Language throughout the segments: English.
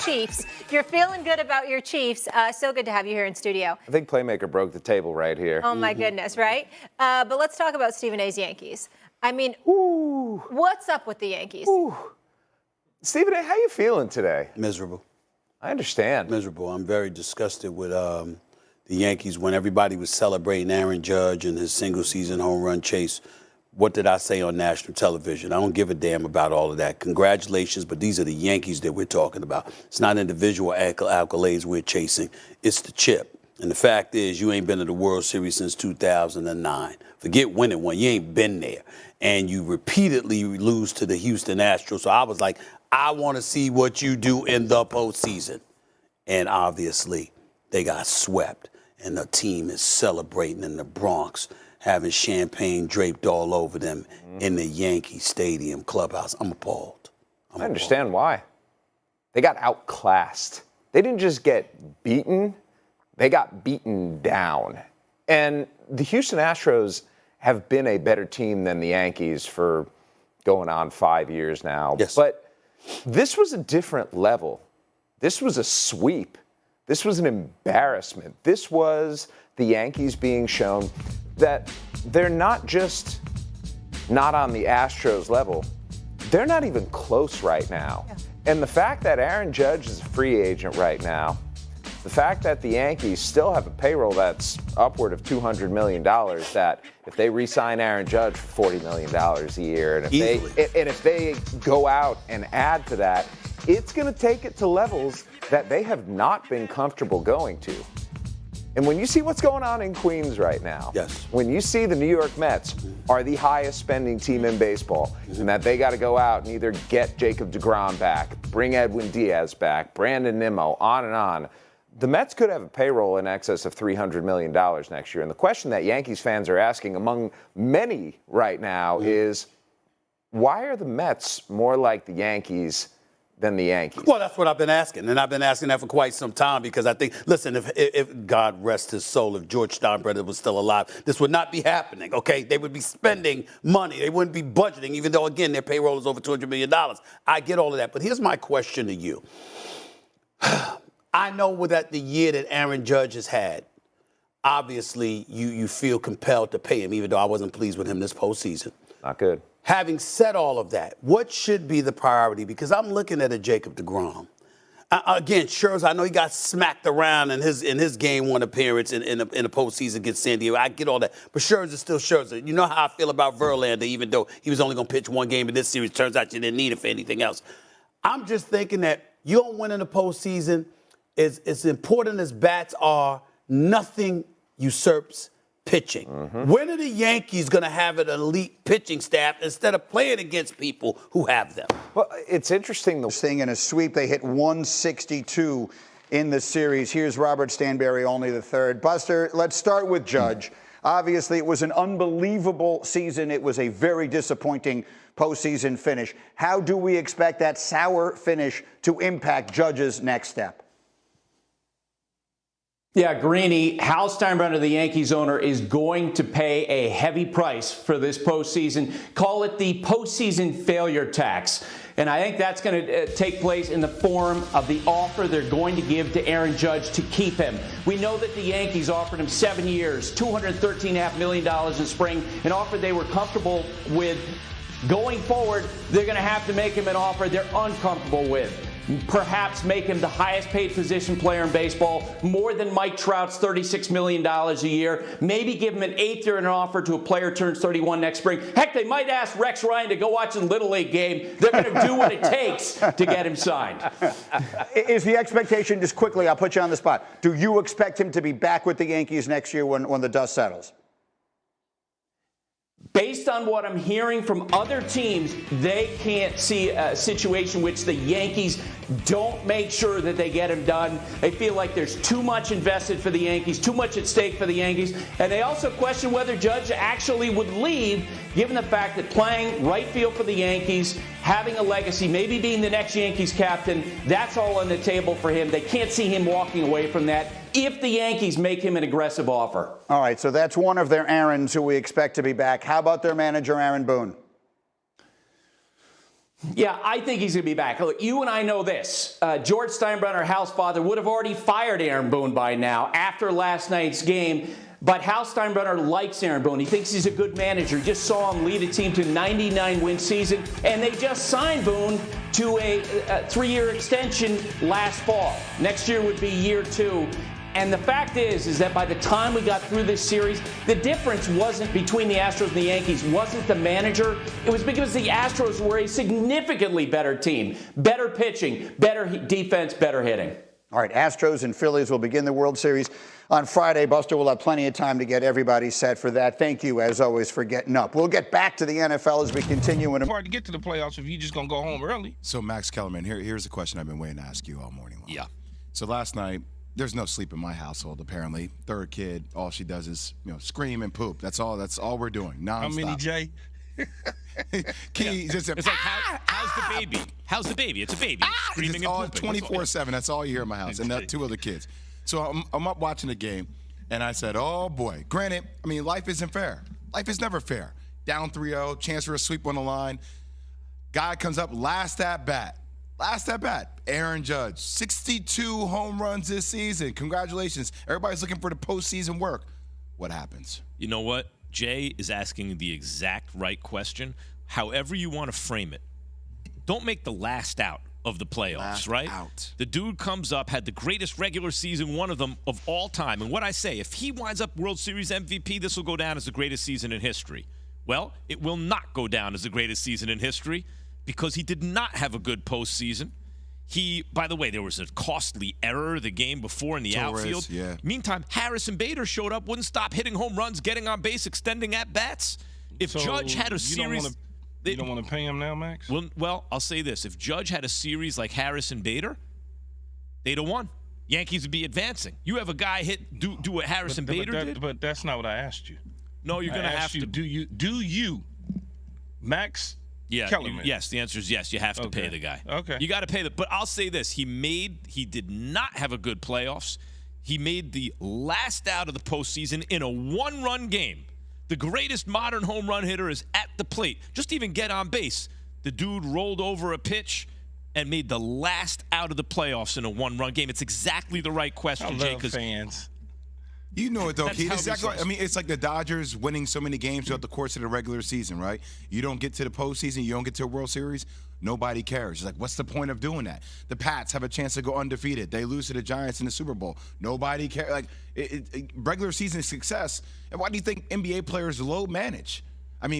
Chiefs. You're feeling good about your Chiefs. So good to have you here in studio. I think Playmaker broke the table right here. Oh, my goodness, right? But let's talk about Stephen A's Yankees. I mean, what's up with the Yankees? Stephen A., how you feeling today? Miserable. I understand. Miserable. I'm very disgusted with the Yankees when everybody was celebrating Aaron Judge and his single-season home run chase. What did I say on national television? I don't give a damn about all of that. Congratulations, but these are the Yankees that we're talking about. It's not individual accolades we're chasing. It's the chip. And the fact is, you ain't been to the World Series since 2009. Forget winning one. You ain't been there. And you repeatedly lose to the Houston Astros. So I was like, I want to see what you do in the postseason. And obviously, they got swept. And the team is celebrating in the Bronx, having champagne draped all over them in the Yankee Stadium clubhouse. I'm appalled. I understand why. They got outclassed. They didn't just get beaten, they got beaten down. And the Houston Astros have been a better team than the Yankees for going on 5 years now. Yes. But this was a different level. This was a sweep. This was an embarrassment. This was the Yankees being shown that they're not just not on the Astros level, they're not even close right now. Yeah. And the fact that Aaron Judge is a free agent right now, the fact that the Yankees still have a payroll that's upward of $200 million, that if they re-sign Aaron Judge for $40 million a year, and if they go out and add to that, it's going to take it to levels that they have not been comfortable going to. And when you see what's going on in Queens right now, yes, when you see the New York Mets are the highest spending team in baseball, and that they got to go out and either get Jacob deGrom back, bring Edwin Diaz back, Brandon Nimmo, on and on, the Mets could have a payroll in excess of $300 million next year. And the question that Yankees fans are asking among many right now is, why are the Mets more like the Yankees than the Yankees? Well, that's what I've been asking, and I've been asking that for quite some time because I think, listen, if God rest his soul, if George Steinbrenner was still alive, this would not be happening, okay? They would be spending money. They wouldn't be budgeting, even though, again, their payroll is over $200 million. I get all of that, but here's my question to you. I know that the year that Aaron Judge has had, obviously you feel compelled to pay him, even though I wasn't pleased with him this postseason. Not good. Having said all of that, what should be the priority? Because I'm looking at a Jacob deGrom. Again, Scherzer, I know he got smacked around in his game one appearance in the postseason against San Diego. I get all that. But Scherzer's still Scherzer. You know how I feel about Verlander, even though he was only going to pitch one game in this series. Turns out you didn't need it for anything else. I'm just thinking that you don't win in the postseason. As important as bats are, nothing usurps pitching. When are the Yankees going to have an elite pitching staff instead of playing against people who have them? Well, it's interesting. The thing in a sweep, they hit 162 in the series. Here's Robert Stanberry, only the third. Buster, let's start with Judge. Obviously, it was an unbelievable season. It was a very disappointing postseason finish. How do we expect that sour finish to impact Judge's next step? Yeah, Greeny, Hal Steinbrenner, the Yankees owner, is going to pay a heavy price for this postseason. Call it the postseason failure tax. And I think that's going to take place in the form of the offer they're going to give to Aaron Judge to keep him. We know that the Yankees offered him 7 years, $213.5 million in spring, an offer they were comfortable with. Going forward, they're going to have to make him an offer they're uncomfortable with. Perhaps make him the highest paid position player in baseball, more than Mike Trout's $36 million a year. Maybe give him an 8th year in an offer to a player who turns 31 next spring. Heck, they might ask Rex Ryan to go watch a Little League game. They're going to do what it takes to get him signed. Is the expectation, just quickly, I'll put you on the spot, do you expect him to be back with the Yankees next year when the dust settles? Based on what I'm hearing from other teams, they can't see a situation which the Yankees don't make sure that they get him done. They feel like there's too much invested for the Yankees, too much at stake for the Yankees. And they also question whether Judge actually would leave, given the fact that playing right field for the Yankees, having a legacy, maybe being the next Yankees captain, that's all on the table for him. They can't see him walking away from that if the Yankees make him an aggressive offer. All right, so that's one of their Aarons who we expect to be back. How about their manager, Aaron Boone? Yeah, I think he's going to be back. Look, you and I know this. George Steinbrenner, Hal's father, would have already fired Aaron Boone by now after last night's game. But Hal Steinbrenner likes Aaron Boone. He thinks he's a good manager. Just saw him lead a team to a 99-win season. And they just signed Boone to a 3-year extension last fall. Next year would be year 2. And the fact is that by the time we got through this series, the difference wasn't between the Astros and the Yankees, wasn't the manager. It was because the Astros were a significantly better team, better pitching, better defense, better hitting. All right, Astros and Phillies will begin the World Series on Friday. Buster will have plenty of time to get everybody set for that. Thank you, as always, for getting up. We'll get back to the NFL as we continue. It's hard to get to the playoffs if you're just going to go home early. So, Max Kellerman, here's a question I've been waiting to ask you all morning long. Yeah. So last night, there's no sleep in my household, apparently. Third kid, all she does is, scream and poop. That's all we're doing, nonstop. How many, Jay? Key, just it's like, how's the baby? How's the baby? It's a baby. Screaming and pooping. 24/7. That's all you hear in my house, and 2 other kids. So I'm up watching the game, and I said, oh, boy. Granted, life isn't fair. Life is never fair. Down 3-0, chance for a sweep on the line. Guy comes up, last at bat. Aaron Judge, 62 home runs this season. Congratulations. Everybody's looking for the postseason work. What happens? You know what? Jay is asking the exact right question. However you want to frame it, don't make the last out of the playoffs, right? The dude comes up, had the greatest regular season, one of them of all time. And what I say, if he winds up World Series MVP, this will go down as the greatest season in history. Well, it will not go down as the greatest season in history because he did not have a good postseason. By the way, there was a costly error the game before in the outfield. Yeah. Meantime, Harrison Bader showed up, wouldn't stop hitting home runs, getting on base, extending at-bats. If Judge had a series... You don't want to pay him now, Max? Well, I'll say this. If Judge had a series like Harrison Bader, they'd have won. Yankees would be advancing. You have a guy do what Harrison Bader did? But that's not what I asked you. No, you're going to have to. Do you, Max Kellerman? Yes, the answer is yes. You have to pay the guy. Okay. You got to pay the. But I'll say this: he did not have a good playoffs. He made the last out of the postseason in a 1-run game. The greatest modern home run hitter is at the plate. Just even get on base. The dude rolled over a pitch and made the last out of the playoffs in a 1-run game. It's exactly the right question, Jay. Because fans. You know it, though, That's Keith. how Exactly. we It's like the Dodgers winning so many games throughout the course of the regular season, right? You don't get to the postseason, you don't get to a World Series, nobody cares. It's like, what's the point of doing that? The Pats have a chance to go undefeated. They lose to the Giants in the Super Bowl. Nobody cares. Like, regular season success. And why do you think NBA players low manage?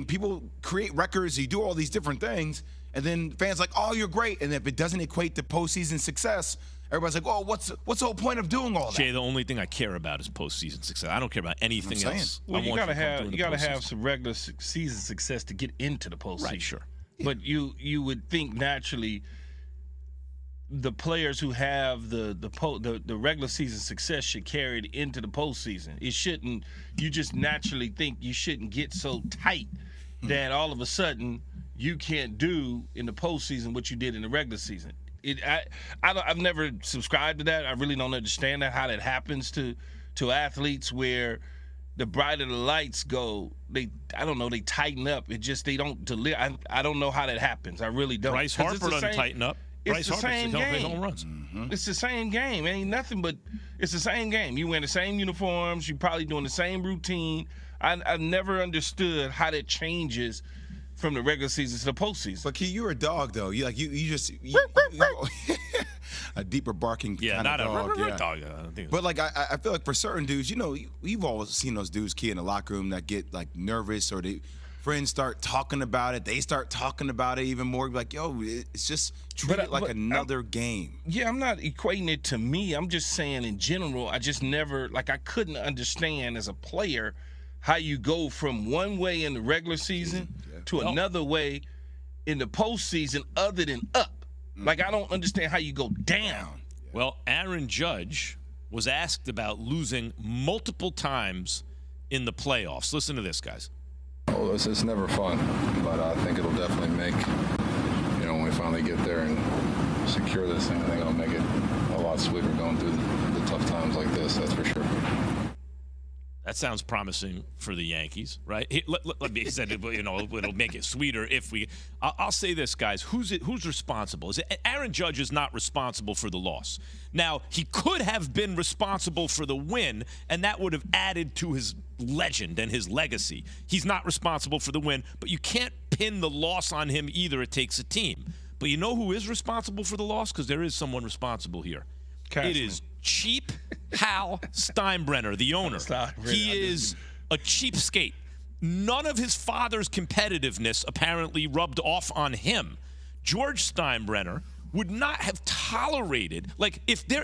People create records, you do all these different things, and then fans like, oh, you're great. And if it doesn't equate to postseason success, everybody's like, oh, what's the whole point of doing all that? Jay, the only thing I care about is postseason success. I don't care about anything else. Well, you gotta have some regular season success to get into the postseason. Right, sure. But you would think naturally the players who have the regular season success should carry it into the postseason. It shouldn't. You just naturally think you shouldn't get so tight that all of a sudden you can't do in the postseason what you did in the regular season. I've never subscribed to that. I really don't understand how that happens to athletes where the brighter the lights go, they tighten up. They don't deliver. I don't know how that happens. I really don't. Bryce Harper doesn't tighten up. It's the same game. Home runs. Mm-hmm. It's the same game. It ain't nothing but it's the same game. You wear the same uniforms. You're probably doing the same routine. I've never understood how that changes from the regular season to the postseason. But Key, you're a dog though. You just a deeper barking kind of dog. Yeah, dog. But like I feel like for certain dudes, we've all seen those dudes, Key, in the locker room that get like nervous or friends start talking about it. They start talking about it even more. Like, yo, it's just treat it like another game. Yeah, I'm not equating it to me. I'm just saying in general, I just never, I couldn't understand as a player how you go from one way in the regular season to another way in the postseason other than up. I don't understand how you go down. Well, Aaron Judge was asked about losing multiple times in the playoffs. Listen to this, guys. Well, it's never fun, but I think it'll definitely make, when we finally get there and secure this thing, I think it'll make it a lot sweeter going through the tough times like this, that's for sure. That sounds promising for the Yankees, right? Let me say, it'll make it sweeter if we. I'll say this, guys. Who's responsible? Aaron Judge is not responsible for the loss. Now, he could have been responsible for the win, and that would have added to his legend and his legacy. He's not responsible for the win, but you can't pin the loss on him either. It takes a team. But you know who is responsible for the loss? Because there is someone responsible here. Cashman. It is cheap Hal Steinbrenner, the owner. He is a cheapskate. None of his father's competitiveness apparently rubbed off on him. George Steinbrenner would not have tolerated, like, if there